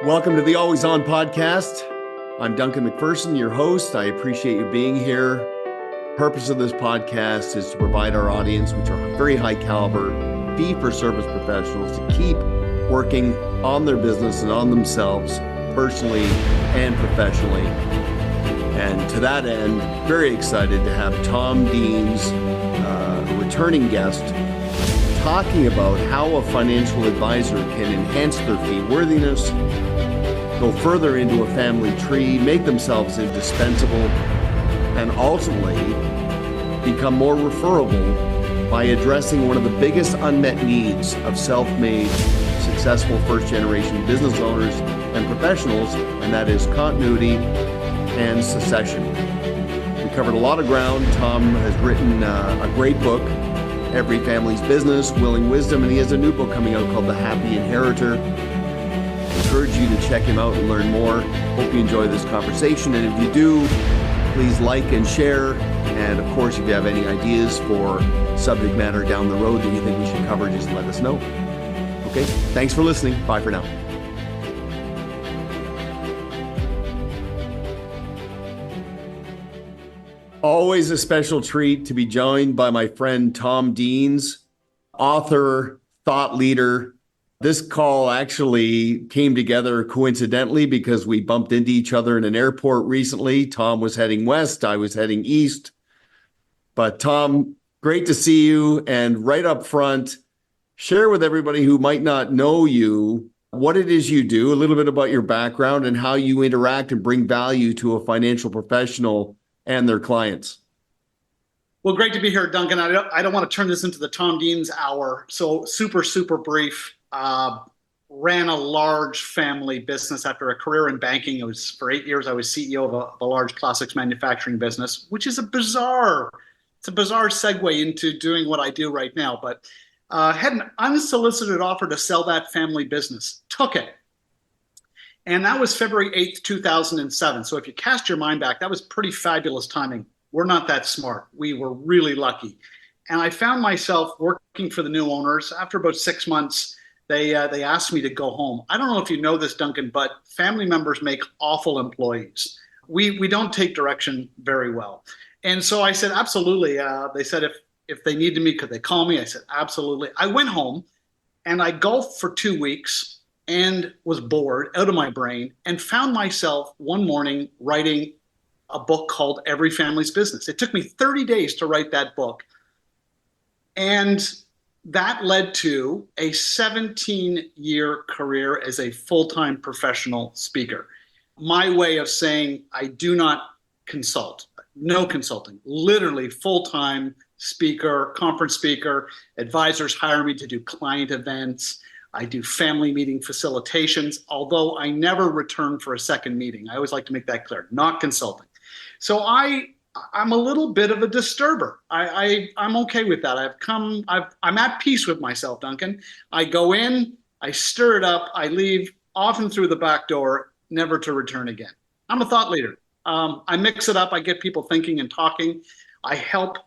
Welcome to the Always On podcast. I'm Duncan MacPherson, your host. I appreciate you being here. Purpose of this podcast is to provide our audience, which are very high caliber, fee-for-service professionals, to keep working on their business and on themselves personally and professionally. And to that end, very excited to have Tom Deans, a returning guest, talking about how a financial advisor can enhance their fee worthiness, go further into a family tree, make themselves indispensable, and ultimately become more referable by addressing one of the biggest unmet needs of self-made, successful first-generation business owners and professionals, and that is continuity and succession. We covered a lot of ground. Tom has written a great book, Every Family's Business, Willing Wisdom, and he has a new book coming out called The Happy Inheritor. I encourage you to check him out and learn more. Hope you enjoy this conversation, and if you do, please like and share. And of course, if you have any ideas for subject matter down the road that you think we should cover, just let us know. Okay, thanks for listening. Bye for now. Always a special treat to be joined by my friend Tom Deans, author, thought leader. This call actually came together coincidentally because we bumped into each other in an airport recently. Tom was heading west, I was heading east. But Tom, great to see you. And right up front, share with everybody who might not know you what it is you do, a little bit about your background and how you interact and bring value to a financial professional and their clients. Well, great to be here, Duncan. I don't want to turn this into the Tom Deans hour. So super brief. Ran a large family business after a career in banking. It was for 8 years. I was CEO of a large plastics manufacturing business, which is a bizarre segue into doing what I do right now. But had an unsolicited offer to sell that family business. Took it. And that was February 8th, 2007. So if you cast your mind back, that was pretty fabulous timing. We're not that smart. We were really lucky. And I found myself working for the new owners. After about 6 months, they asked me to go home. I don't know if you know this, Duncan, but family members make awful employees. We don't take direction very well. And so I said, absolutely. They said, if they needed me, could they call me? I said, absolutely. I went home and I golfed for 2 weeks and was bored out of my brain and found myself one morning writing a book called Every Family's Business. It took me 30 days to write that book. And that led to a 17-year career as a full-time professional speaker. My way of saying I do not consult, no consulting, literally full-time speaker, conference speaker. Advisors hire me to do client events. I do family meeting facilitations, although I never return for a second meeting. I always like to make that clear, not consulting. So I'm a little bit of a disturber. I'm okay with that. I'm at peace with myself, Duncan. I go in, I stir it up, I leave, often through the back door, never to return again. I'm a thought leader. I mix it up. I get people thinking and talking. I help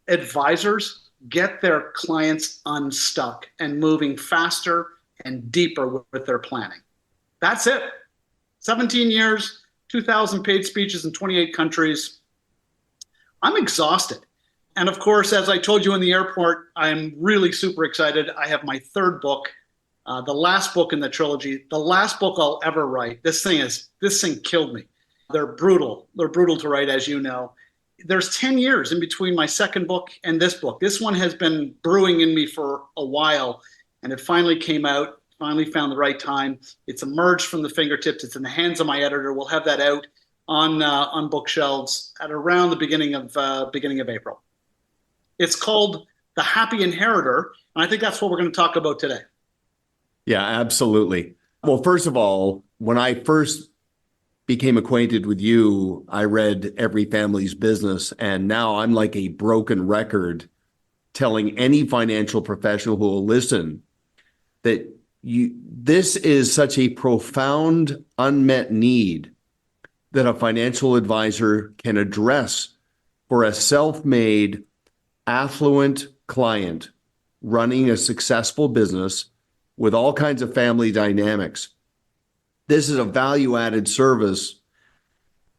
advisors get their clients unstuck and moving faster and deeper with their planning. That's it. 17 years, 2,000 paid speeches in 28 countries. I'm exhausted. And of course, as I told you in the airport, I'm really super excited. I have my third book, the last book in the trilogy, the last book I'll ever write. This thing killed me. They're brutal. They're brutal to write, as you know. There's 10 years in between my second book and this book. This one has been brewing in me for a while, and it finally came out, finally found the right time. It's emerged from the fingertips. It's in the hands of my editor. We'll have that out on bookshelves at around the beginning of April. It's called The Happy Inheritor, and I think that's what we're going to talk about today. Yeah, absolutely. Well, first of all, when I first became acquainted with you, I read Every Family's Business, and now I'm like a broken record telling any financial professional who will listen that this is such a profound unmet need that a financial advisor can address for a self-made, affluent client running a successful business with all kinds of family dynamics. this is a value-added service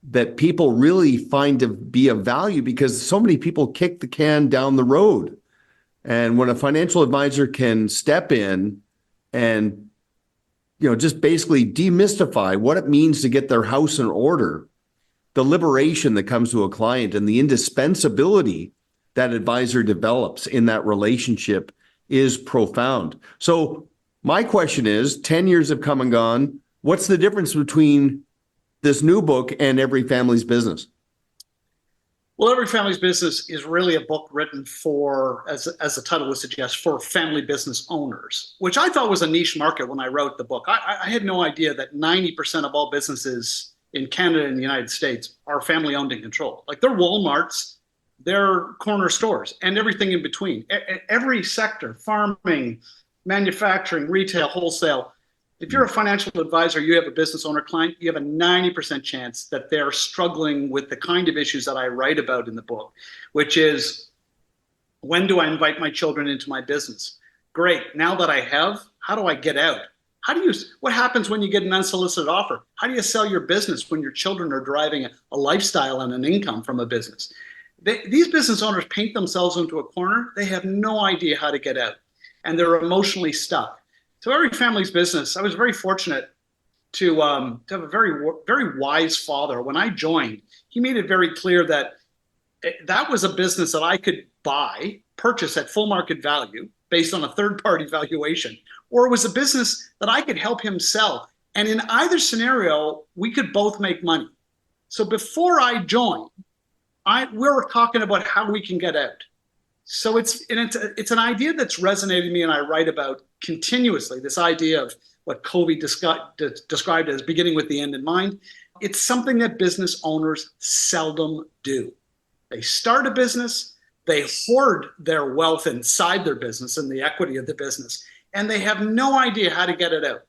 that people really find to be of value because so many people kick the can down the road. And when a financial advisor can step in and, just basically demystify what it means to get their house in order, the liberation that comes to a client and the indispensability that advisor develops in that relationship is profound. So my question is, 10 years have come and gone. What's the difference between this new book and Every Family's Business? Well, Every Family's Business is really a book written for, as the title would suggest, for family business owners, which I thought was a niche market when I wrote the book. I had no idea that 90% of all businesses in Canada and the United States are family owned and controlled. Like they're Walmarts, they're corner stores, and everything in between. Every sector, farming, manufacturing, retail, wholesale. If you're a financial advisor, you have a business owner client, you have a 90% chance that they're struggling with the kind of issues that I write about in the book, which is, when do I invite my children into my business? Great. Now that I have, how do I get out? What happens when you get an unsolicited offer? How do you sell your business when your children are deriving a lifestyle and an income from a business? These business owners paint themselves into a corner. They have no idea how to get out, and they're emotionally stuck. So Every Family's Business, I was very fortunate to have a very, very wise father. When I joined, he made it very clear that that was a business that I could purchase at full market value based on a third-party valuation, or it was a business that I could help him sell. And in either scenario, we could both make money. So before I joined, we were talking about how we can get out. So it's an idea that's resonated me, and I write about continuously, this idea of what Covey described as beginning with the end in mind. It's something that business owners seldom do. They start a business, they hoard their wealth inside their business and the equity of the business, and they have no idea how to get it out,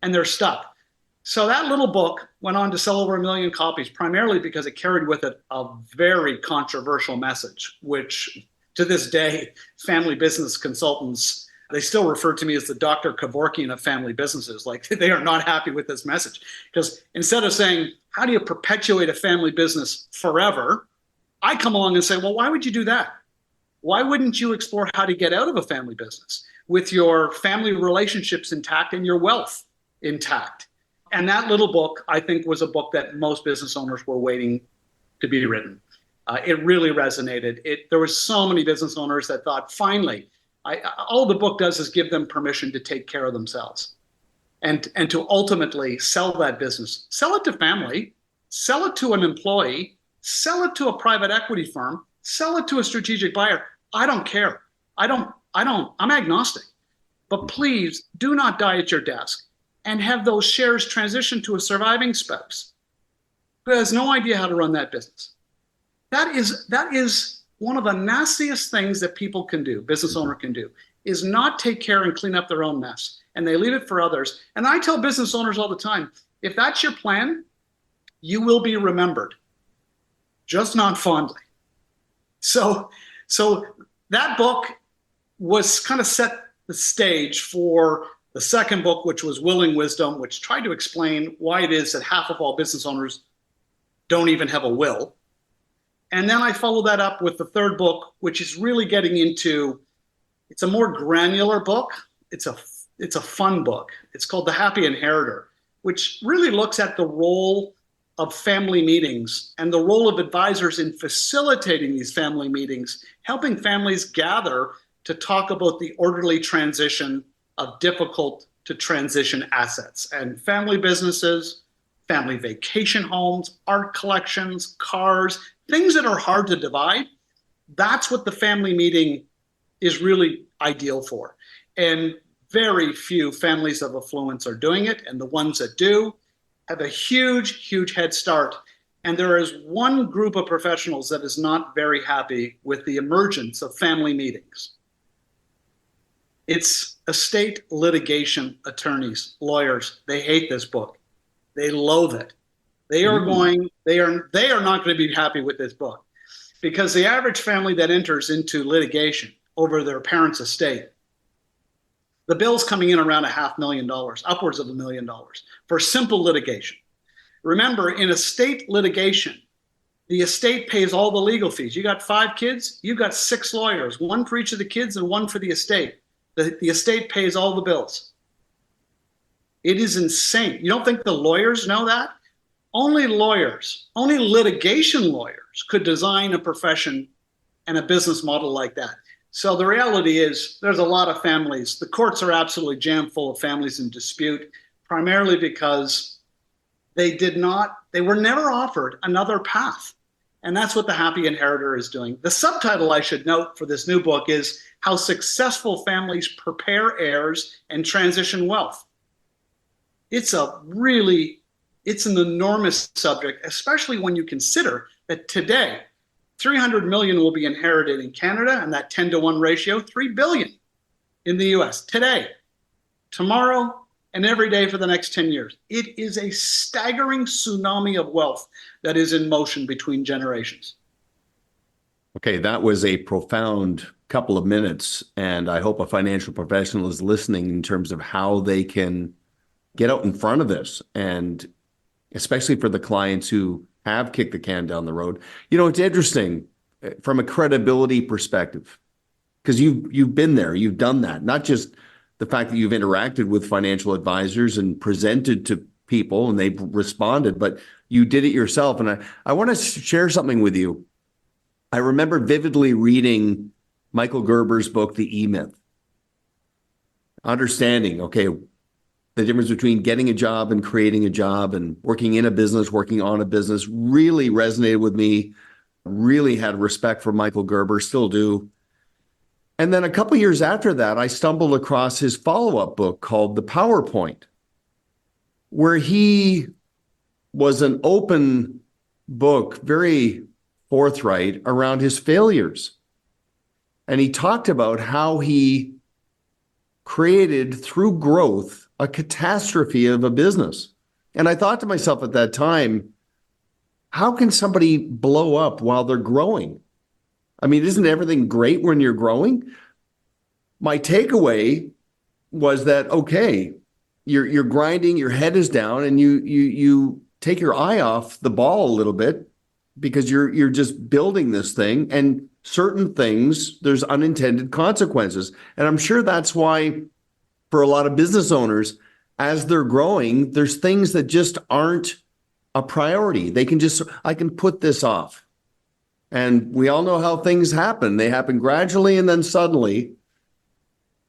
and they're stuck. So that little book went on to sell over 1 million copies, primarily because it carried with it a very controversial message, which to this day, family business consultants, they still refer to me as the Dr. Kevorkian of family businesses. Like they are not happy with this message, because instead of saying, how do you perpetuate a family business forever? I come along and say, well, why would you do that? Why wouldn't you explore how to get out of a family business with your family relationships intact and your wealth intact? And that little book, I think, was a book that most business owners were waiting to be written. It really resonated. There were so many business owners that thought, finally, all the book does is give them permission to take care of themselves and to ultimately sell that business. Sell it to family, sell it to an employee, sell it to a private equity firm, sell it to a strategic buyer. I don't care. I'm agnostic. But please do not die at your desk and have those shares transition to a surviving spouse who has no idea how to run that business. That is one of the nastiest things that people can do, business owner can do, is not take care and clean up their own mess. And they leave it for others. And I tell business owners all the time, if that's your plan, you will be remembered, just not fondly. So that book was kind of set the stage for the second book, which was Willing Wisdom, which tried to explain why it is that half of all business owners don't even have a will. And then I follow that up with the third book, which is really getting into, it's a more granular book. It's a fun book. It's called The Happy Inheritor, which really looks at the role of family meetings and the role of advisors in facilitating these family meetings, helping families gather to talk about the orderly transition of difficult to transition assets and family businesses, family vacation homes, art collections, cars, things that are hard to divide. That's what the family meeting is really ideal for. And very few families of affluence are doing it. And the ones that do have a huge, huge head start. And there is one group of professionals that is not very happy with the emergence of family meetings. It's estate litigation attorneys, lawyers. They hate this book. They loathe it. They are not going to be happy with this book, because the average family that enters into litigation over their parents' estate The bill's coming in around $500,000, upwards of $1 million for simple litigation. Remember, in estate litigation, the estate pays all the legal fees. You got 5 kids, you got 6 lawyers, 1 for each of the kids and 1 for the estate. The estate pays all the bills. It is insane. You don't think the lawyers know that? Only lawyers, only litigation lawyers could design a profession and a business model like that. So the reality is there's a lot of families. The courts are absolutely jam full of families in dispute, primarily because they were never offered another path. And that's what The Happy Inheritor is doing. The subtitle I should note for this new book is How Successful Families Prepare Heirs and Transition Wealth. It's an enormous subject, especially when you consider that today, 300 million will be inherited in Canada, and that 10-to-1 ratio, 3 billion in the US today, tomorrow, and every day for the next 10 years. It is a staggering tsunami of wealth that is in motion between generations. Okay, that was a profound couple of minutes, and I hope a financial professional is listening in terms of how they can get out in front of this, and especially for the clients who have kicked the can down the road. You know, it's interesting from a credibility perspective, because you've been there, you've done that, not just the fact that you've interacted with financial advisors and presented to people and they've responded, but you did it yourself. And I want to share something with you. I remember vividly reading Michael Gerber's book, The E-Myth. Understanding, okay, the difference between getting a job and creating a job and working in a business, working on a business really resonated with me. Really had respect for Michael Gerber, still do. And then a couple years after that, I stumbled across his follow-up book called The PowerPoint, where he was an open book, very forthright around his failures. And he talked about how he created through growth a catastrophe of a business. And I thought to myself at that time, how can somebody blow up while they're growing? I mean, isn't everything great when you're growing? My takeaway was that, okay, you're grinding, your head is down, and you take your eye off the ball a little bit because you're just building this thing, and certain things, there's unintended consequences. And I'm sure that's why for a lot of business owners, as they're growing, there's things that just aren't a priority. I can put this off. And we all know how things happen. They happen gradually and then suddenly,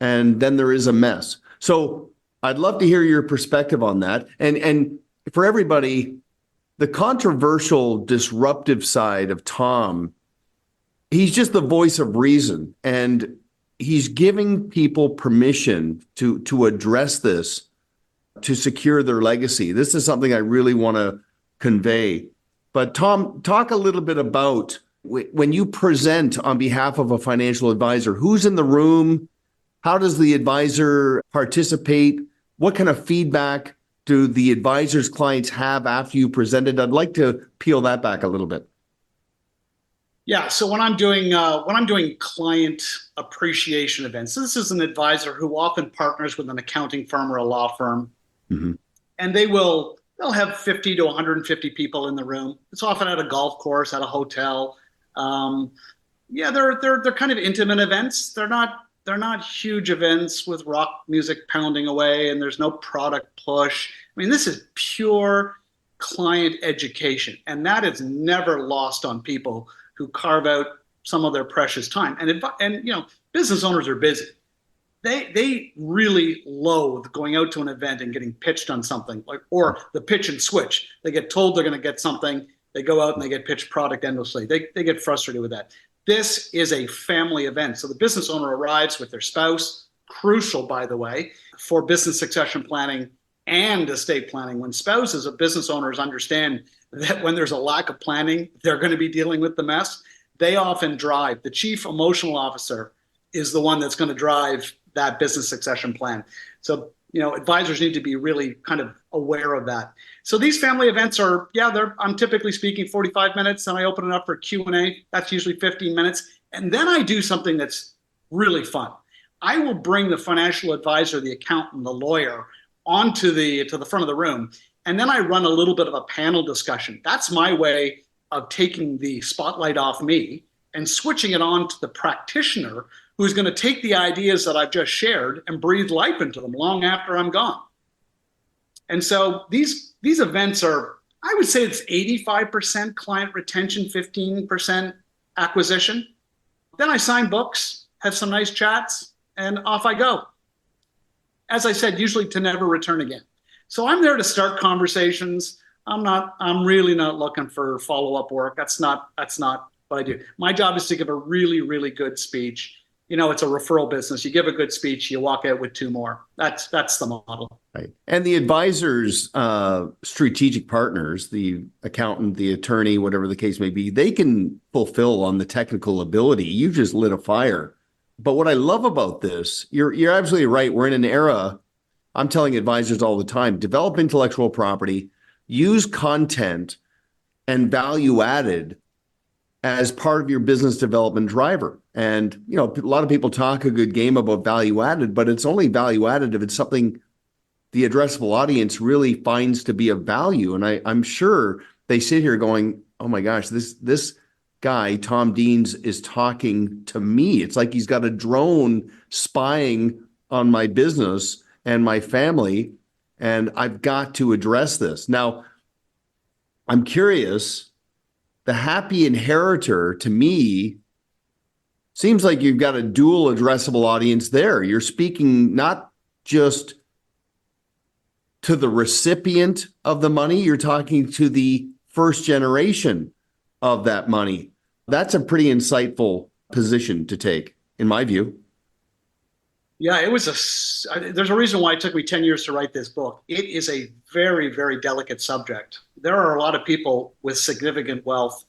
and then there is a mess. So I'd love to hear your perspective on that. And for everybody, the controversial, disruptive side of Tom, he's just the voice of reason. And he's giving people permission to address this, to secure their legacy. This is something I really want to convey. But Tom, talk a little bit about when you present on behalf of a financial advisor, who's in the room? How does the advisor participate? What kind of feedback do the advisor's clients have after you presented? I'd like to peel that back a little bit. Yeah, so when I'm doing client appreciation events, so this is an advisor who often partners with an accounting firm or a law firm, mm-hmm. and they'll have 50 to 150 people in the room. It's often at a golf course, at a hotel. They're kind of intimate events. They're not huge events with rock music pounding away, and there's no product push. I mean, this is pure client education, and that is never lost on people who carve out some of their precious time. And you know, business owners are busy. They really loathe going out to an event and getting pitched on something, or the pitch and switch. They get told they're going to get something. They go out and they get pitched product endlessly. They get frustrated with that. This is a family event. So the business owner arrives with their spouse, crucial, by the way, for business succession planning and estate planning. When spouses of business owners understand that when there's a lack of planning, they're going to be dealing with the mess, they often drive. The chief emotional officer is the one that's going to drive that business succession plan. So, you know, advisors need to be really kind of aware of that. So these family events are, I'm typically speaking 45 minutes, and I open it up for Q&A. That's usually 15 minutes. And then I do something that's really fun. I will bring the financial advisor, the accountant, the lawyer onto to the front of the room. And then I run a little bit of a panel discussion. That's my way of taking the spotlight off me and switching it on to the practitioner who's going to take the ideas that I've just shared and breathe life into them long after I'm gone. And so these events are, I would say it's 85% client retention, 15% acquisition. Then I sign books, have some nice chats, and off I go. As I said, usually to never return again. So I'm there to start conversations. I'm really not looking for follow-up work. That's not what I do. My job is to give a really, really good speech. It's a referral business. You give a good speech, you walk out with two more. That's the model. Right. And the advisor's strategic partners, the accountant, the attorney, whatever the case may be, they can fulfill on the technical ability. You just lit a fire. But what I love about this, you're absolutely right. We're in an era, I'm telling advisors all the time, develop intellectual property, use content and value added as part of your business development driver. And, a lot of people talk a good game about value added, but it's only value added if it's something the addressable audience really finds to be of value. And I'm sure they sit here going, oh my gosh, this guy, Tom Deans, is talking to me. It's like he's got a drone spying on my business and my family, and I've got to address this. Now, I'm curious, the happy inheritor, to me, seems like you've got a dual addressable audience there. You're speaking not just to the recipient of the money, you're talking to the first generation of that money. That's a pretty insightful position to take, in my view. Yeah, there's a reason why it took me 10 years to write this book. It is a very, very delicate subject. There are a lot of people with significant wealth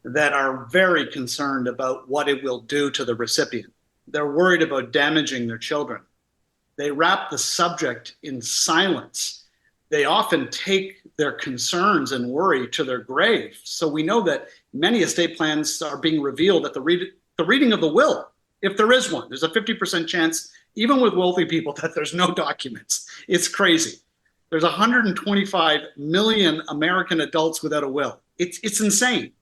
that are very concerned about what it will do to the recipient. They're worried about damaging their children. They wrap the subject in silence. They often take their concerns and worry to their grave. So we know that many estate plans are being revealed at the reading of the will, if there is one. There's a 50% chance, even with wealthy people, that there's no documents. It's crazy. There's 125 million American adults without a will. It's insane,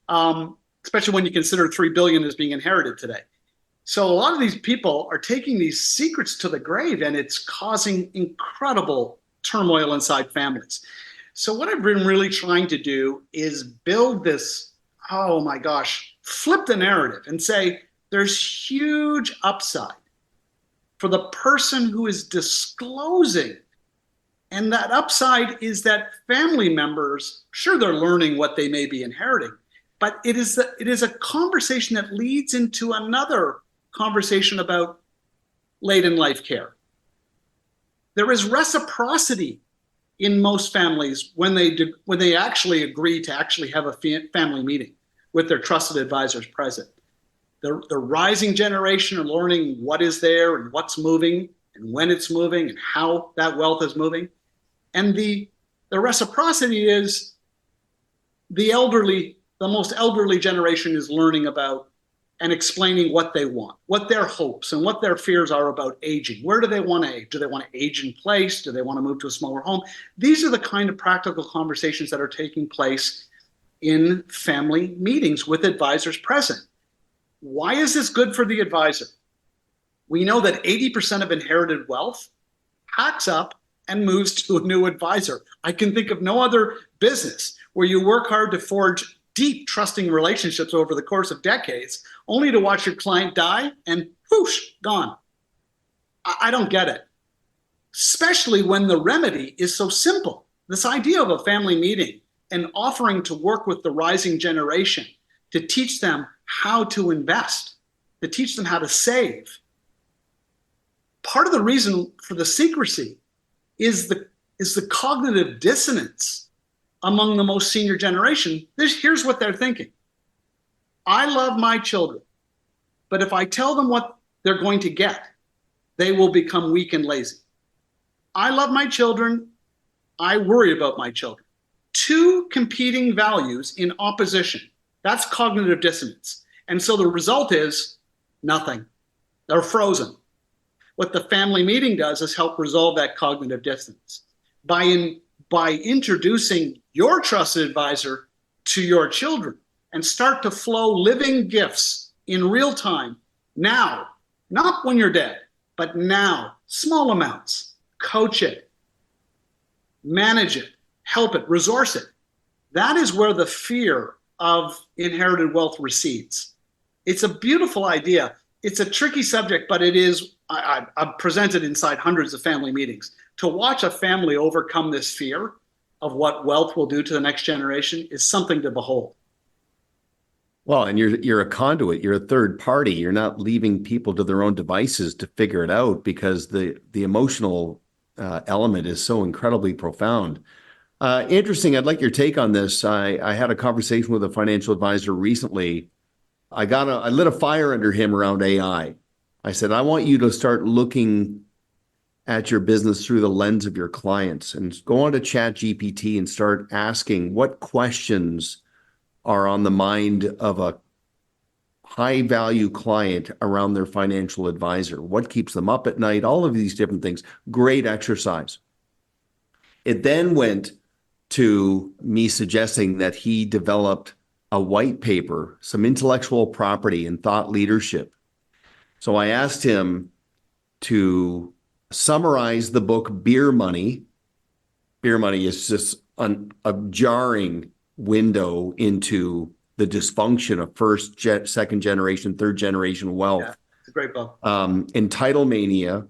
especially when you consider 3 billion is being inherited today. So a lot of these people are taking these secrets to the grave, and it's causing incredible turmoil inside families. So what I've been really trying to do is build this, oh my gosh, flip the narrative and say there's huge upside for the person who is disclosing. And that upside is that family members, sure, they're learning what they may be inheriting, but it is a conversation that leads into another conversation about late in life care. There is reciprocity in most families when they actually agree to actually have a family meeting with their trusted advisors present. The rising generation are learning what is there and what's moving and when it's moving and how that wealth is moving. And the reciprocity is the most elderly generation is learning about and explaining what they want, what their hopes and what their fears are about aging. Where do they want to age? Do they want to age in place? Do they want to move to a smaller home? These are the kind of practical conversations that are taking place in family meetings with advisors present. Why is this good for the advisor? We know that 80% of inherited wealth packs up and moves to a new advisor. I can think of no other business where you work hard to forge deep, trusting relationships over the course of decades, only to watch your client die and whoosh, gone. I don't get it. Especially when the remedy is so simple. This idea of a family meeting and offering to work with the rising generation to teach them how to invest, to teach them how to save. Part of the reason for the secrecy is the cognitive dissonance among the most senior generation. Here's what they're thinking. I love my children, but if I tell them what they're going to get, they will become weak and lazy. I love my children. I worry about my children. Two competing values in opposition. That's cognitive dissonance. And so the result is nothing. They're frozen. What the family meeting does is help resolve that cognitive dissonance by introducing your trusted advisor to your children and start to flow living gifts in real time now, not when you're dead, but now, small amounts. Coach it, manage it, help it, resource it. That is where the fear of inherited wealth recedes. It's a beautiful idea. It's a tricky subject, but it is, I've presented inside hundreds of family meetings. To watch a family overcome this fear of what wealth will do to the next generation is something to behold. Well, and you're a conduit, you're a third party. You're not leaving people to their own devices to figure it out, because the emotional element is so incredibly profound. Interesting. I'd like your take on this. I had a conversation with a financial advisor recently. I lit a fire under him around AI. I said, I want you to start looking at your business through the lens of your clients, and go on to ChatGPT and start asking what questions are on the mind of a high value client around their financial advisor. What keeps them up at night? All of these different things. Great exercise. It then went to me suggesting that he developed a white paper, some intellectual property and thought leadership. So I asked him to summarize the book Beer Money. Beer Money is just a jarring window into the dysfunction of second generation, third generation wealth. Yeah, it's a great book. Entitlemania,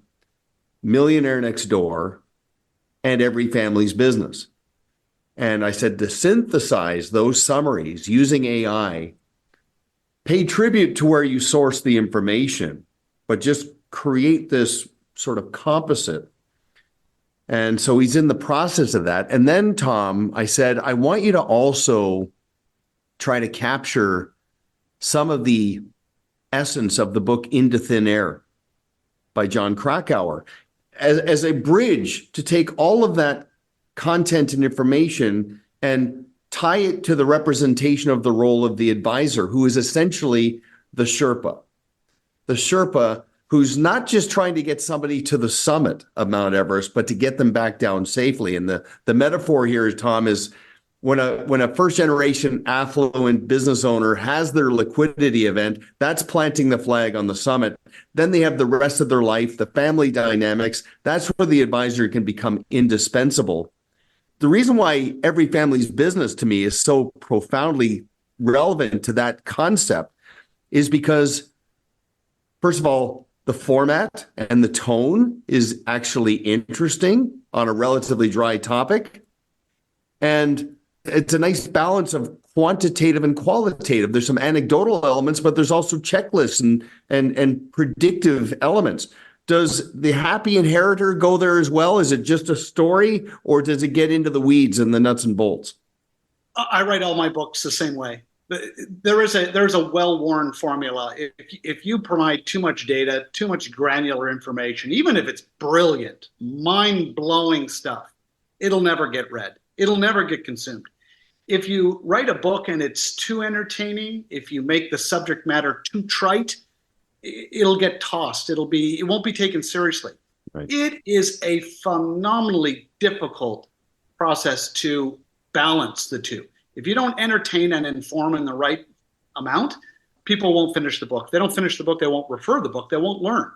Millionaire Next Door, and Every Family's Business. And I said, to synthesize those summaries using AI, pay tribute to where you source the information, but just create this sort of composite. And so he's in the process of that. And then, Tom, I said, I want you to also try to capture some of the essence of the book Into Thin Air by John Krakauer as a bridge to take all of that content and information and tie it to the representation of the role of the advisor, who is essentially the Sherpa. The Sherpa who's not just trying to get somebody to the summit of Mount Everest, but to get them back down safely. And the metaphor here, Tom, is when a first generation affluent business owner has their liquidity event, that's planting the flag on the summit. Then they have the rest of their life, the family dynamics. That's where the advisor can become indispensable. The reason why Every Family's Business to me is so profoundly relevant to that concept is because, first of all, the format and the tone is actually interesting on a relatively dry topic. And it's a nice balance of quantitative and qualitative. There's some anecdotal elements, but there's also checklists and predictive elements. Does the happy inheritor go there as well? Is it just a story, or does it get into the weeds and the nuts and bolts? I write all my books the same way. There's a well-worn formula. If you provide too much data, too much granular information, even if it's brilliant, mind-blowing stuff, it'll never get read. It'll never get consumed. If you write a book and it's too entertaining, if you make the subject matter too trite, it'll get tossed. It won't be taken seriously. Right. It is a phenomenally difficult process to balance the two. If you don't entertain and inform in the right amount, people won't finish the book. If they don't finish the book, they won't refer the book, they won't learn.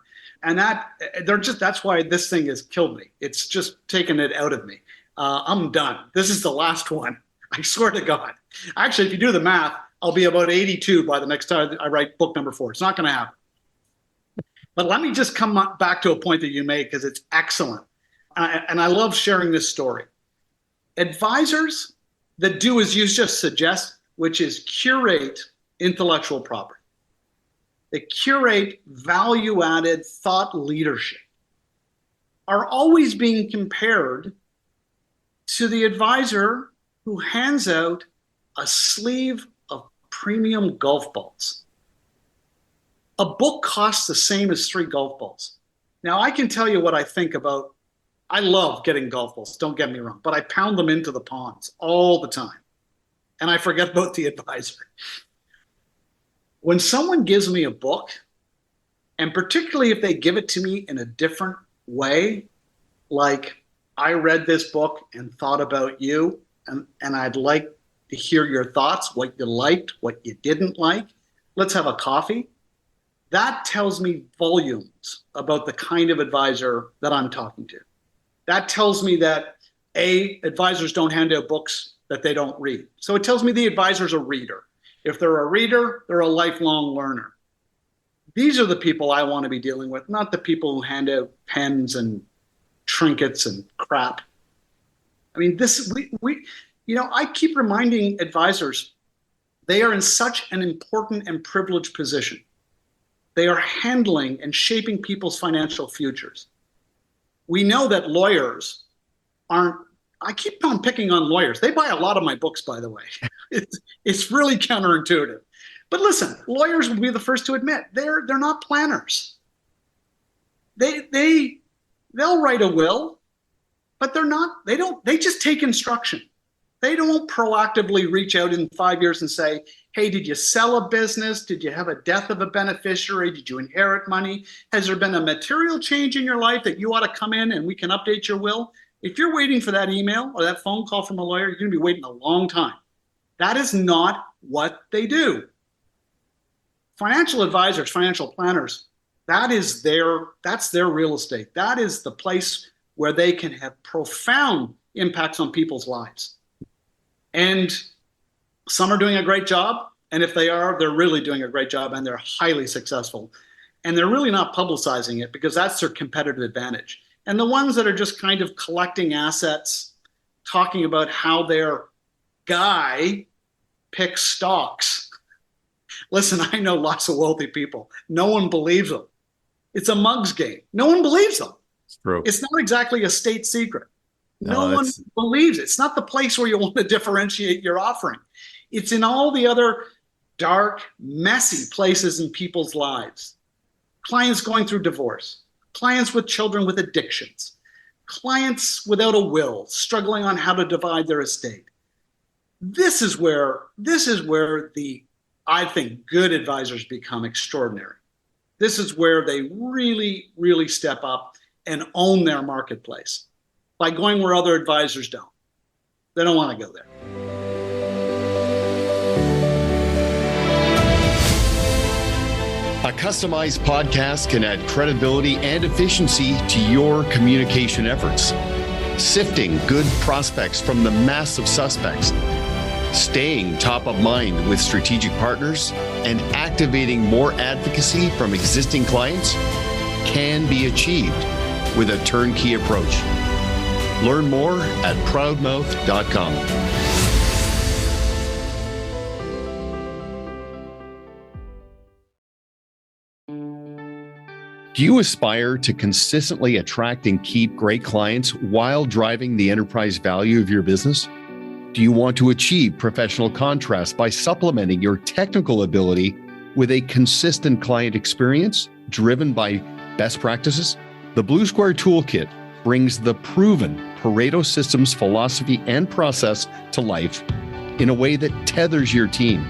And that's why this thing has killed me. It's just taken it out of me. I'm done. This is the last one. I swear to God. Actually, if you do the math, I'll be about 82 by the next time I write book number 4. It's not going to happen. But let me just come back to a point that you made, because it's excellent. And I love sharing this story. Advisors that do as you just suggest, which is curate intellectual property. They curate value-added thought leadership, are always being compared to the advisor who hands out a sleeve of premium golf balls. A book costs the same as 3 golf balls. Now, I can tell you what I think about. I love getting golf balls, don't get me wrong, but I pound them into the ponds all the time. And I forget about the advisor. When someone gives me a book And particularly if they give it to me in a different way, like I read this book and thought about you, and I'd like to hear your thoughts, what you liked, what you didn't like. Let's have a coffee. That tells me volumes about the kind of advisor that I'm talking to. That tells me that advisors don't hand out books that they don't read. So it tells me the advisor's a reader. If they're a reader, they're a lifelong learner. These are the people I want to be dealing with, not the people who hand out pens and trinkets and crap. I mean, I keep reminding advisors, they are in such an important and privileged position. They are handling and shaping people's financial futures. We know that lawyers aren't, I keep on picking on lawyers. They buy a lot of my books, by the way. It's really counterintuitive. But listen, lawyers will be the first to admit they're not planners. They'll write a will, but they just take instruction. They don't proactively reach out in 5 years and say, hey, did you sell a business? Did you have a death of a beneficiary? Did you inherit money? Has there been a material change in your life that you ought to come in and we can update your will? If you're waiting for that email or that phone call from a lawyer, you're going to be waiting a long time. That is not what they do. Financial advisors, financial planners, that's their real estate. That is the place where they can have profound impacts on people's lives. And some are doing a great job. And if they are, they're really doing a great job and they're highly successful. And they're really not publicizing it because that's their competitive advantage. And the ones that are just kind of collecting assets, talking about how their guy picks stocks. Listen, I know lots of wealthy people. No one believes them. It's a mugs game. No one believes them. It's true. It's not exactly a state secret. No one believes it. It's not the place where you want to differentiate your offering. It's in all the other dark, messy places in people's lives. Clients going through divorce, clients with children with addictions, clients without a will, struggling on how to divide their estate. This is where I think good advisors become extraordinary. This is where they really, really step up and own their marketplace by going where other advisors don't. They don't want to go there. A customized podcast can add credibility and efficiency to your communication efforts. Sifting good prospects from the mass of suspects, staying top of mind with strategic partners, and activating more advocacy from existing clients can be achieved with a turnkey approach. Learn more at proudmouth.com. Do you aspire to consistently attract and keep great clients while driving the enterprise value of your business? Do you want to achieve professional contrast by supplementing your technical ability with a consistent client experience driven by best practices? The Blue Square Toolkit brings the proven Pareto Systems philosophy and process to life in a way that tethers your team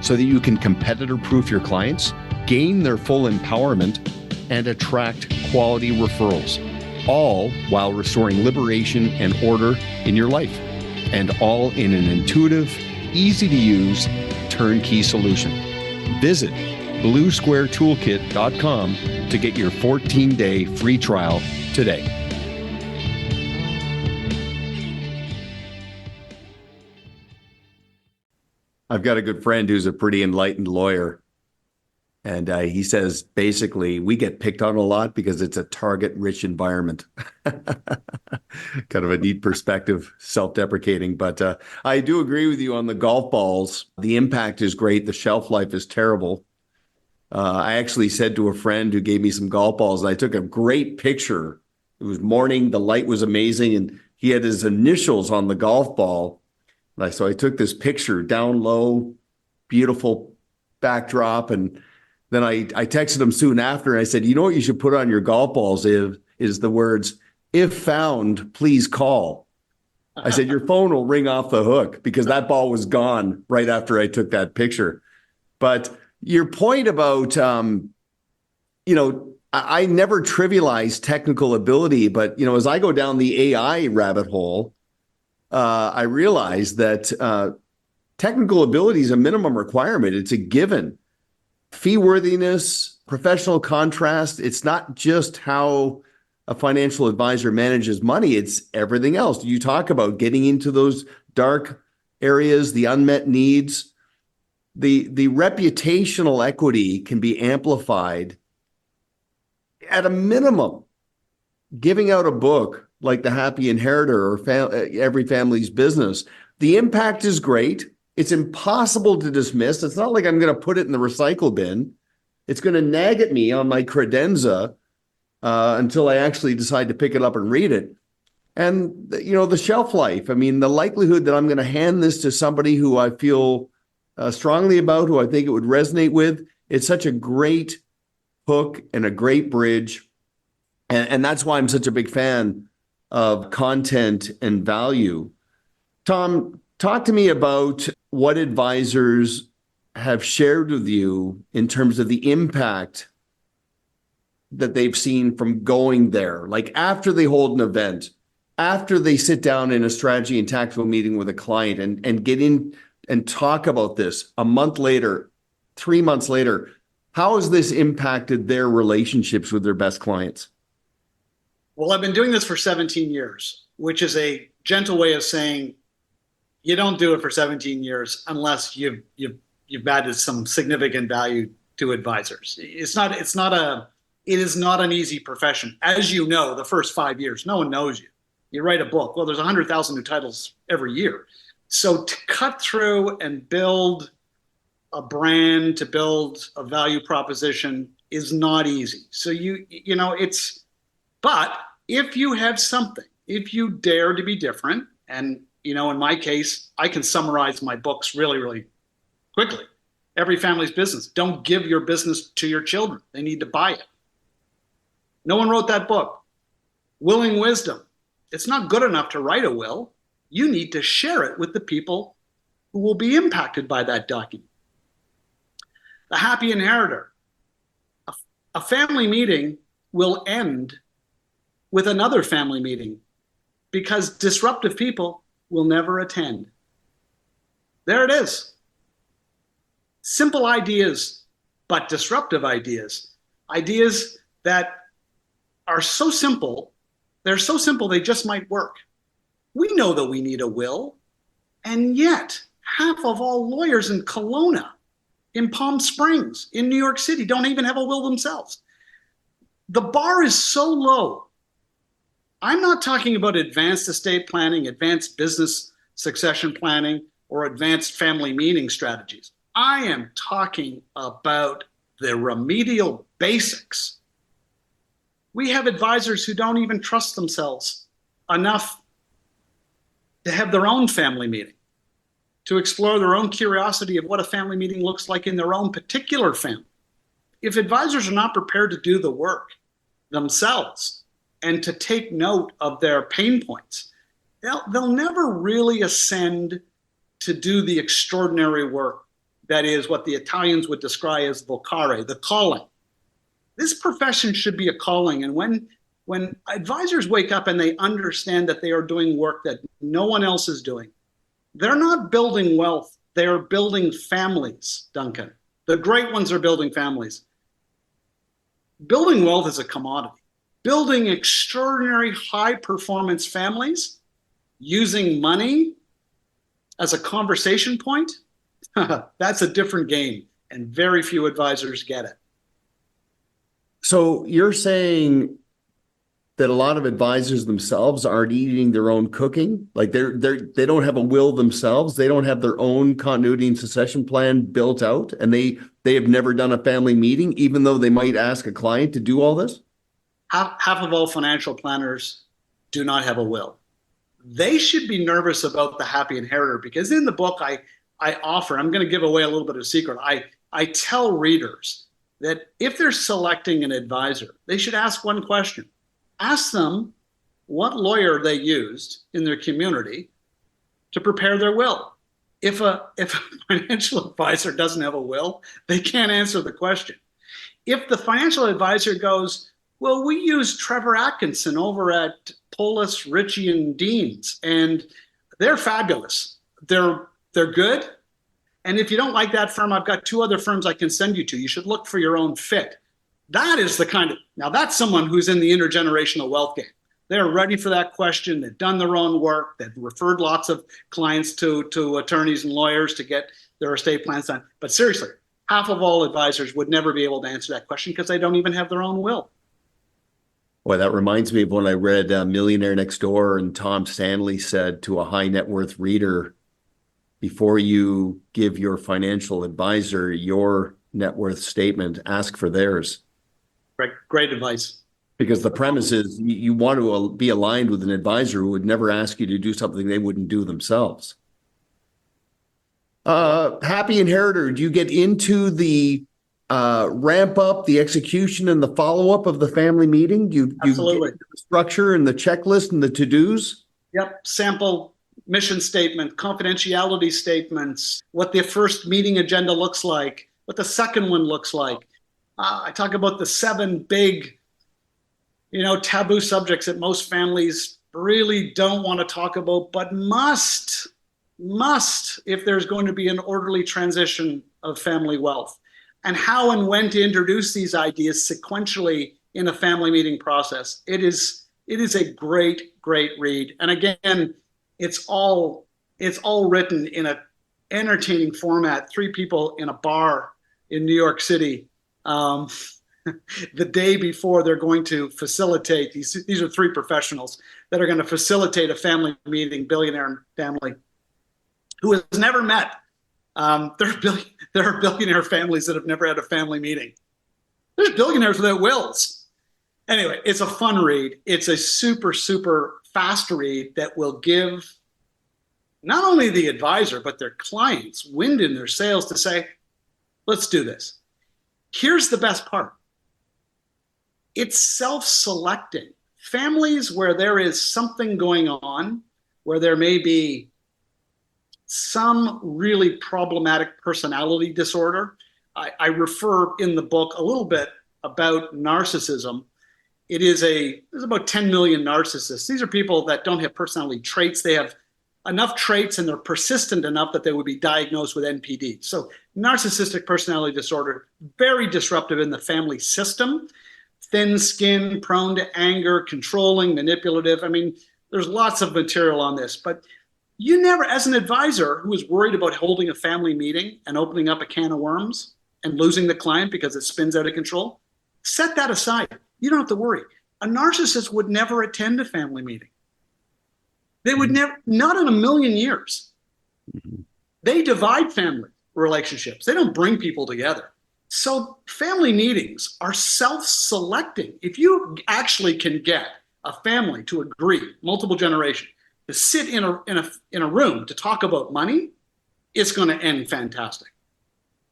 so that you can competitor-proof your clients, gain their full empowerment, and attract quality referrals, all while restoring liberation and order in your life, and all in an intuitive, easy-to-use, turnkey solution. Visit bluesquaretoolkit.com to get your 14-day free trial today. I've got a good friend who's a pretty enlightened lawyer. And he says, basically, we get picked on a lot because it's a target-rich environment. Kind of a neat perspective, self-deprecating. But I do agree with you on the golf balls. The impact is great. The shelf life is terrible. I actually said to a friend who gave me some golf balls, and I took a great picture. It was morning. The light was amazing. And he had his initials on the golf ball. So I took this picture down low, beautiful backdrop, and then I texted him soon after, and I said, you know what you should put on your golf balls is the words, if found, please call. I said, your phone will ring off the hook because that ball was gone right after I took that picture. But your point about I never trivialize technical ability, but, as I go down the AI rabbit hole, I realize that technical ability is a minimum requirement. It's a given. Fee worthiness, professional contrast. It's not just how a financial advisor manages money, it's everything else. You talk about getting into those dark areas, the unmet needs. The reputational equity can be amplified at a minimum. Giving out a book like The Happy Inheritor or Every Family's Business, the impact is great. It's impossible to dismiss. It's not like I'm going to put it in the recycle bin. It's going to nag at me on my credenza until I actually decide to pick it up and read it. And, the shelf life. I mean, the likelihood that I'm going to hand this to somebody who I feel strongly about, who I think it would resonate with, it's such a great hook and a great bridge. And that's why I'm such a big fan of content and value. Tom, talk to me about what advisors have shared with you in terms of the impact that they've seen from going there. Like after they hold an event, after they sit down in a strategy and tactical meeting with a client and get in and talk about this a month later, 3 months later, how has this impacted their relationships with their best clients? Well, I've been doing this for 17 years, which is a gentle way of saying you don't do it for 17 years unless you've added some significant value to advisors. It is not an easy profession. As you know, the first 5 years, no one knows you. You write a book. Well, there's 100,000 new titles every year. So to cut through and build a brand, to build a value proposition is not easy. So but if you have something, if you dare to be different, and, in my case, I can summarize my books really, really quickly. Every Family's Business. Don't give your business to your children. They need to buy it. No one wrote that book. Willing Wisdom. It's not good enough to write a will. You need to share it with the people who will be impacted by that document. The Happy Inheritor. A family meeting will end with another family meeting because disruptive people will never attend. There it is. Simple ideas, but disruptive ideas. Ideas that are so simple, they're so simple they just might work. We know that we need a will, and yet half of all lawyers in Kelowna, in Palm Springs, in New York City don't even have a will themselves. The bar is so low. I'm not talking about advanced estate planning, advanced business succession planning, or advanced family meeting strategies. I am talking about the remedial basics. We have advisors who don't even trust themselves enough to have their own family meeting, to explore their own curiosity of what a family meeting looks like in their own particular family. If advisors are not prepared to do the work themselves and to take note of their pain points, they'll never really ascend to do the extraordinary work that is what the Italians would describe as vocare, the calling. This profession should be a calling. And when advisors wake up and they understand that they are doing work that no one else is doing, they're not building wealth. They are building families, Duncan. The great ones are building families. Building wealth is a commodity. Building extraordinary high-performance families using money as a conversation point, that's a different game, and very few advisors get it. So you're saying that a lot of advisors themselves aren't eating their own cooking? Like they don't have a will themselves. They don't have their own continuity and succession plan built out, and they have never done a family meeting, even though they might ask a client to do all this? Half of all financial planners do not have a will. They should be nervous about the Happy Inheritor, because in the book I offer, I'm going to give away a little bit of secret. I tell readers that if they're selecting an advisor, they should ask one question. Ask them what lawyer they used in their community to prepare their will. If a financial advisor doesn't have a will, they can't answer the question. If the financial advisor goes, well, we use Trevor Atkinson over at Polis, Ritchie, and Dean's, and they're fabulous. They're good. And if you don't like that firm, I've got 2 other firms I can send you to. You should look for your own fit. That is the kind of, now that's someone who's in the intergenerational wealth game. They're ready for that question. They've done their own work. They've referred lots of clients to attorneys and lawyers to get their estate plans done. But seriously, half of all advisors would never be able to answer that question because they don't even have their own will. Boy, that reminds me of when I read Millionaire Next Door, and Tom Stanley said to a high net worth reader, before you give your financial advisor your net worth statement, ask for theirs. Great advice. Because the premise is you want to be aligned with an advisor who would never ask you to do something they wouldn't do themselves. Happy Inheritor, do you get into the ramp up, the execution, and the follow-up of the family meeting? Do you Absolutely. Get the structure and the checklist and the to-dos? Yep. Sample mission statement, confidentiality statements, what the first meeting agenda looks like, what the second one looks like. I talk about the 7 big, taboo subjects that most families really don't want to talk about, but must, if there's going to be an orderly transition of family wealth, and how and when to introduce these ideas sequentially in a family meeting process. It is a great read. And again, it's all written in an entertaining format. 3 people in a bar in New York City, the day before they're going to facilitate, these are 3 professionals that are going to facilitate a family meeting, billionaire family, who has never met. There are billionaire families that have never had a family meeting. There's billionaires without wills. Anyway, it's a fun read. It's a super, super fast read that will give not only the advisor, but their clients wind in their sails to say, let's do this. Here's the best part. It's self-selecting. Families where there is something going on, where there may be some really problematic personality disorder. I refer in the book a little bit about narcissism. There's about 10 million narcissists. These are people that don't have personality traits. They have enough traits and they're persistent enough that they would be diagnosed with NPD. So narcissistic personality disorder, very disruptive in the family system, thin skin, prone to anger, controlling, manipulative. I mean, there's lots of material on this, but you never, as an advisor who is worried about holding a family meeting and opening up a can of worms and losing the client because it spins out of control, set that aside. You don't have to worry. A narcissist would never attend a family meeting. They would never, not in a million years. They divide family relationships. They don't bring people together. So family meetings are self-selecting. If you actually can get a family to agree, multiple generations, to sit in a room to talk about money, it's going to end fantastic.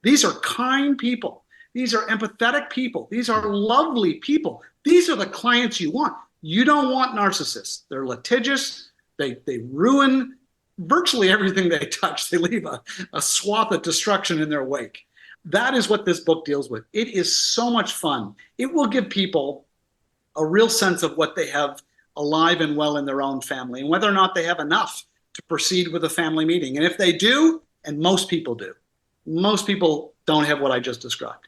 These are kind people. These are empathetic people. These are lovely people. These are the clients you want. You don't want narcissists. They're litigious. They ruin virtually everything they touch. They leave a swath of destruction in their wake. That is what this book deals with. It is so much fun. It will give people a real sense of what they have alive and well in their own family and whether or not they have enough to proceed with a family meeting. And if they do, and most people do, most people don't have what I just described,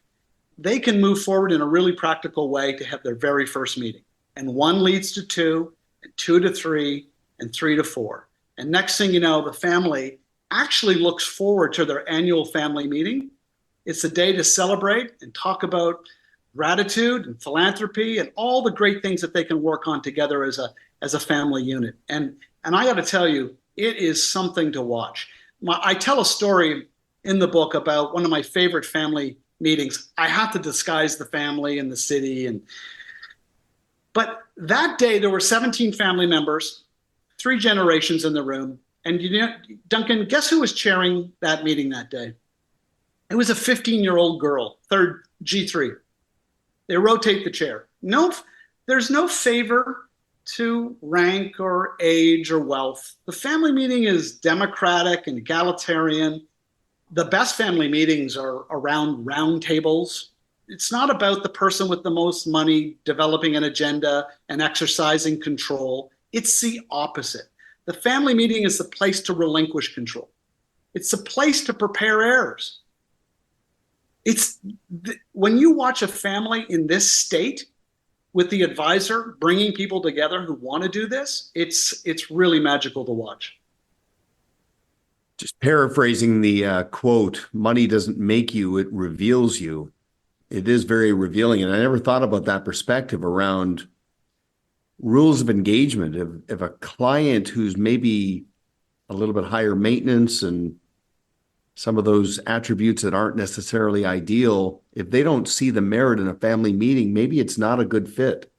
they can move forward in a really practical way to have their very first meeting. And 1 leads to 2, and 2 to 3, and 3 to 4. And next thing you know, the family actually looks forward to their annual family meeting. It's a day to celebrate and talk about gratitude and philanthropy and all the great things that they can work on together as a family unit. And I got to tell you, it is something to watch. I tell a story in the book about one of my favorite family meetings. I have to disguise the family and the city, but that day there were 17 family members, 3 generations in the room. And Duncan, guess who was chairing that meeting that day? It was a 15-year-old girl, third G3. They rotate the chair. No, there's no favor to rank or age or wealth. The family meeting is democratic and egalitarian. The best family meetings are around round tables it's not about the person with the most money developing an agenda and exercising control. It's the opposite. The family meeting is the place to relinquish control. It's a place to prepare heirs. When you watch a family in this state with the advisor bringing people together who want to do this, it's really magical to watch. Just paraphrasing the quote, money doesn't make you, it reveals you. It is very revealing. And I never thought about that perspective around rules of engagement. If a client who's maybe a little bit higher maintenance and some of those attributes that aren't necessarily ideal, if they don't see the merit in a family meeting, maybe it's not a good fit.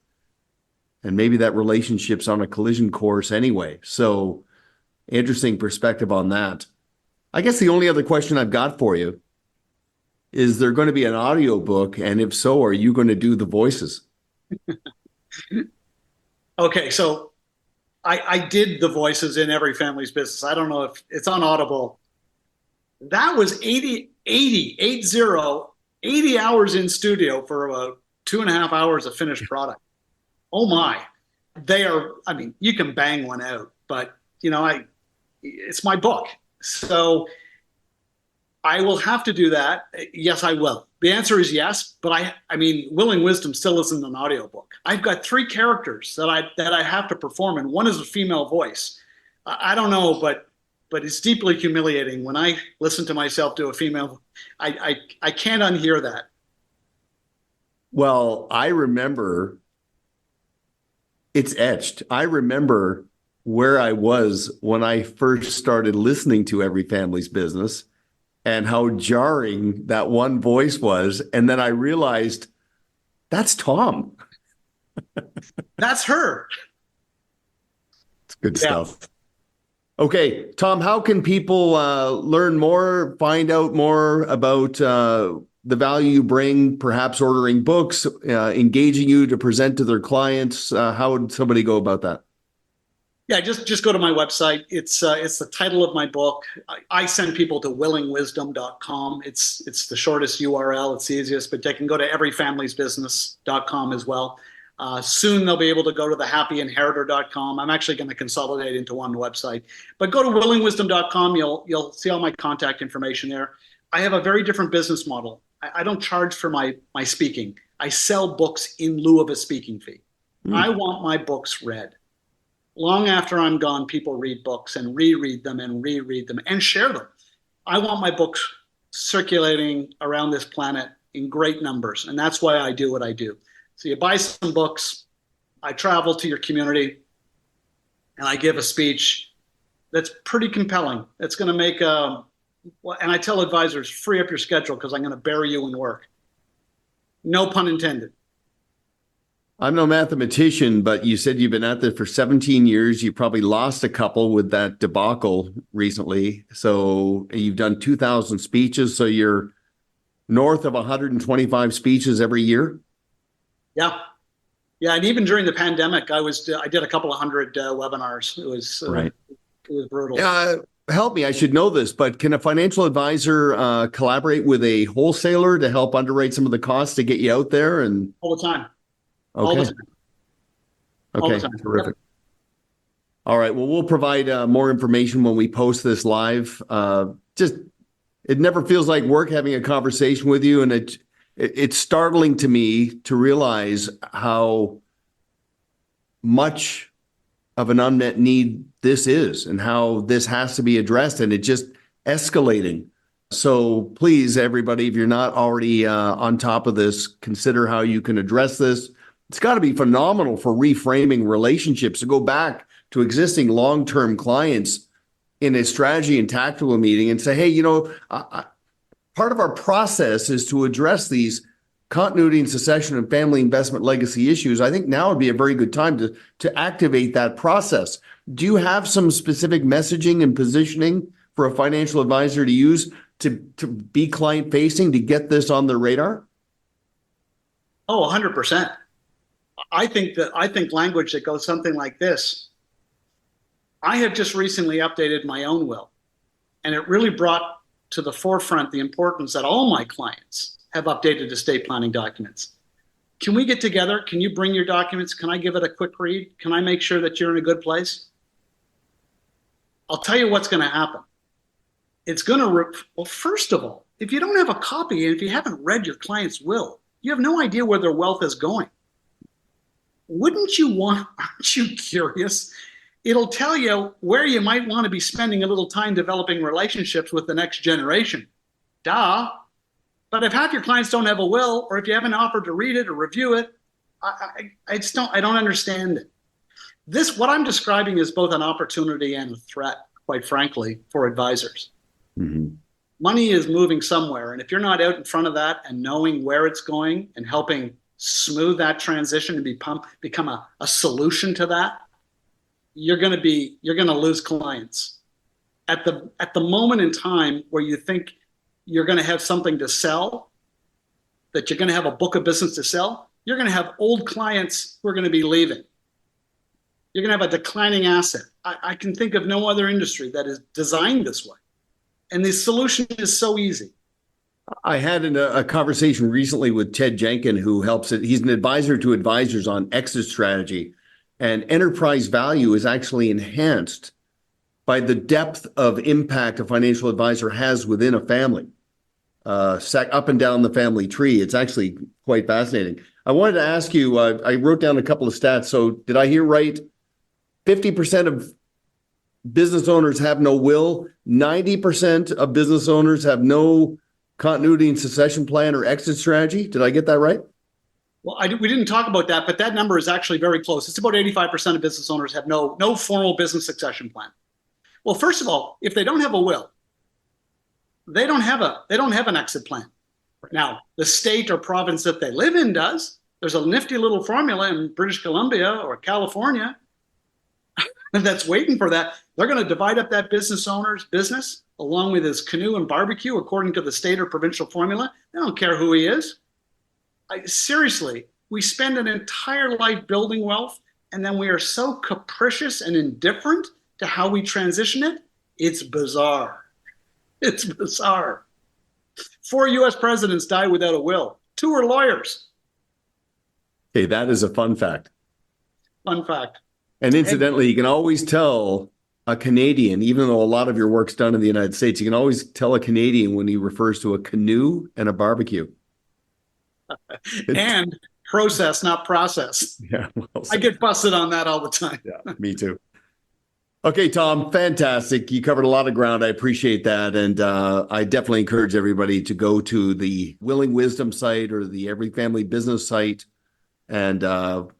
And maybe that relationship's on a collision course anyway. So interesting perspective on that. I guess the only other question I've got for you is there going to be an audio book? And if so, are you going to do the voices? Okay, so I did the voices in Every Family's Business. I don't know if it's on Audible. That was 80 hours in studio for about 2.5 hours of finished product. Oh my. I mean, you can bang one out, but it's my book. So I will have to do that. Yes, I will. The answer is yes, but I mean, Willing Wisdom still isn't an audiobook. I've got 3 characters that I have to perform, and one is a female voice. I don't know, but it's deeply humiliating when I listen to myself do a female. I can't unhear that. Well, I remember it's etched. I remember where I was when I first started listening to Every Family's Business and how jarring that one voice was. And then I realized that's Tom. That's her. It's good stuff. Okay, Tom, how can people learn more, find out more about the value you bring, perhaps ordering books, engaging you to present to their clients? How would somebody go about that? Yeah, just go to my website. It's the title of my book. I send people to willingwisdom.com. It's the shortest URL. It's the easiest, but they can go to everyfamiliesbusiness.com as well. Soon they'll be able to go to thehappyinheritor.com. I'm actually going to consolidate into one website. But go to willingwisdom.com. You'll see all my contact information there. I have a very different business model. I don't charge for my speaking. I sell books in lieu of a speaking fee. I want my books read. Long after I'm gone, people read books and reread them and share them. I want my books circulating around this planet in great numbers, and that's why I do what I do. So you buy some books, I travel to your community, and I give a speech that's pretty compelling. It's going to make and I tell advisors, free up your schedule because I'm going to bury you in work. No pun intended. I'm no mathematician, but you said you've been at this for 17 years. You probably lost a couple with that debacle recently. So you've done 2,000 speeches. So you're north of 125 speeches every year? Yeah. Yeah. And even during the pandemic, I did a couple of hundred webinars. It was right. It was brutal. Help me. I should know this, but can a financial advisor collaborate with a wholesaler to help underwrite some of the costs to get you out there? And all the time. Okay. All the time. Okay. All the time. Terrific. Yep. All right. Well, we'll provide more information when we post this live. It never feels like work having a conversation with you. And it's startling to me to realize how much of an unmet need this is and how this has to be addressed, and it just escalating. So please, everybody, if you're not already on top of this, consider how you can address this. It's got to be phenomenal for reframing relationships to go back to existing long-term clients in a strategy and tactical meeting and say, hey, part of our process is to address these continuity and succession and family investment legacy issues. I think now would be a very good time to activate that process. Do you have some specific messaging and positioning for a financial advisor to use to be client facing, to get this on their radar? Oh, 100%. I think language that goes something like this. I have just recently updated my own will, and it really brought to the forefront the importance that all my clients have updated estate planning documents. Can we get together? Can you bring your documents? Can I give it a quick read? Can I make sure that you're in a good place? I'll tell you what's going to happen. It's going to, well, first of all, if you don't have a copy and if you haven't read your client's will, you have no idea where their wealth is going. Aren't you curious? It'll tell you where you might want to be spending a little time developing relationships with the next generation. Duh. But if half your clients don't have a will, or if you haven't offered to read it or review it, I don't understand it. What I'm describing is both an opportunity and a threat, quite frankly, for advisors. Mm-hmm. Money is moving somewhere. And if you're not out in front of that and knowing where it's going and helping smooth that transition and become a solution to that, you're going to lose clients. At the moment in time where you think you're going to have something to sell, that you're going to have a book of business to sell, you're going to have old clients who are going to be leaving. You're going to have a declining asset. I can think of no other industry that is designed this way. And the solution is so easy. I had a conversation recently with Ted Duncan, who he's an advisor to advisors on exit strategy. And enterprise value is actually enhanced by the depth of impact a financial advisor has within a family, up and down the family tree. It's actually quite fascinating. I wanted to ask you, I wrote down a couple of stats. So did I hear right? 50% of business owners have no will. 90% of business owners have no continuity and succession plan or exit strategy. Did I get that right? Well, we didn't talk about that, but that number is actually very close. It's about 85% of business owners have no formal business succession plan. Well, first of all, if they don't have a will, they don't have an exit plan. Now, the state or province that they live in does. There's a nifty little formula in British Columbia or California that's waiting for that. They're going to divide up that business owner's business along with his canoe and barbecue according to the state or provincial formula. They don't care who he is. Seriously, we spend an entire life building wealth, and then we are so capricious and indifferent to how we transition it. It's bizarre. It's bizarre. 4 U.S. presidents died without a will. 2 are lawyers. Okay, that is a fun fact. Fun fact. And incidentally, you can always tell a Canadian, even though a lot of your work's done in the United States, you can always tell a Canadian when he refers to a canoe and a barbecue. And process, not process. Yeah, well, I get busted on that all the time. Yeah, me too. Okay, Tom, fantastic. You covered a lot of ground. I appreciate that. And I definitely encourage everybody to go to the Willing Wisdom site or the Every Family Business site. And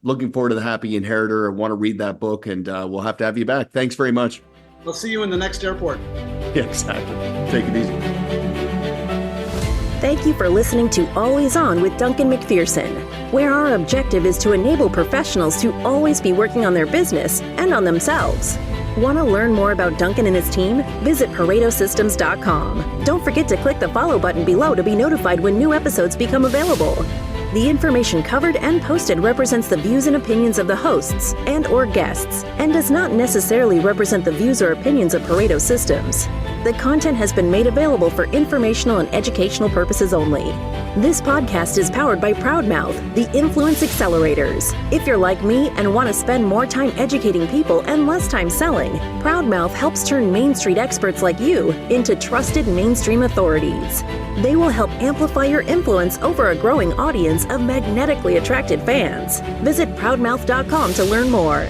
looking forward to The Happy Inheritor. I want to read that book, and we'll have to have you back. Thanks very much. We'll see you in the next airport. Yeah, exactly. Take it easy. Thank you for listening to Always On with Duncan MacPherson, where our objective is to enable professionals to always be working on their business and on themselves. Want to learn more about Duncan and his team? Visit ParetoSystems.com. Don't forget to click the follow button below to be notified when new episodes become available. The information covered and posted represents the views and opinions of the hosts and/or guests and does not necessarily represent the views or opinions of Pareto Systems. The content has been made available for informational and educational purposes only. This podcast is powered by Proudmouth, the Influence Accelerators. If you're like me and want to spend more time educating people and less time selling, Proudmouth helps turn Main Street experts like you into trusted mainstream authorities. They will help amplify your influence over a growing audience of magnetically attracted fans. Visit proudmouth.com to learn more.